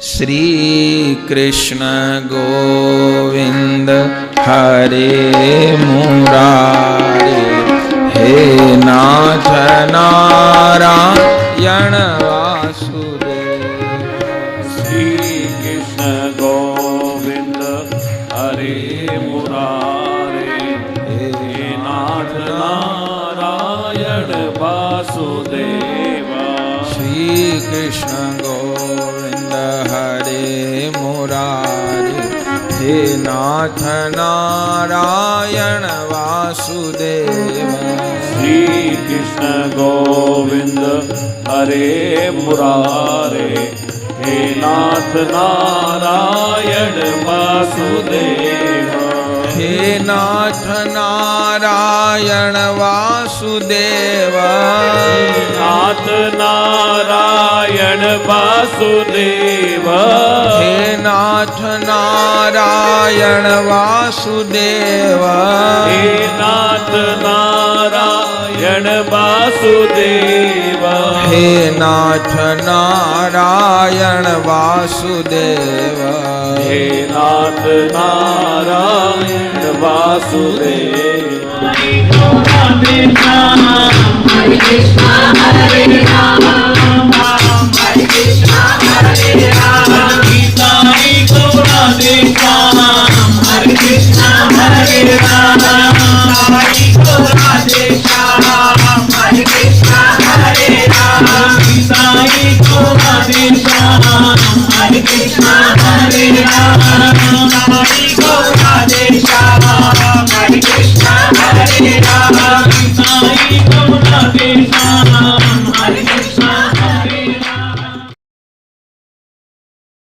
श्री कृष्ण गोविंद हरे मुरारे, हे नाथ नारायण वासुदेव। श्री कृष्ण गोविंद हरे मुरारे, हे नाथ नारायण वासुदेव। श्री कृष्ण गोविंद हरे मुरारे, हे नाथ नारायण वासुदेव। श्री कृष्ण गोविंद हरे मुरारे, हे नाथ नारायण वासुदेव। हे नाथ नारायण वासुदेव, नाथ नारायण वासुदेव। हे नाथ नारायण वासुदेव, हे नाथ नारायण वासुदेव। हे नाथ नारायण वासुदेव। हे नाथ नारायण वासुदेव। हरे कृष्णा हरे राम, हरे कृष्णा हरे राम। गीताई गौराधे श्याम, हरे कृष्णा हरे राम। गीताई गौराधे श्याम, हरे कृष्णा हरे राम। गीताई गौराधे श्याम, हरे कृष्णा हरे राम। गीताई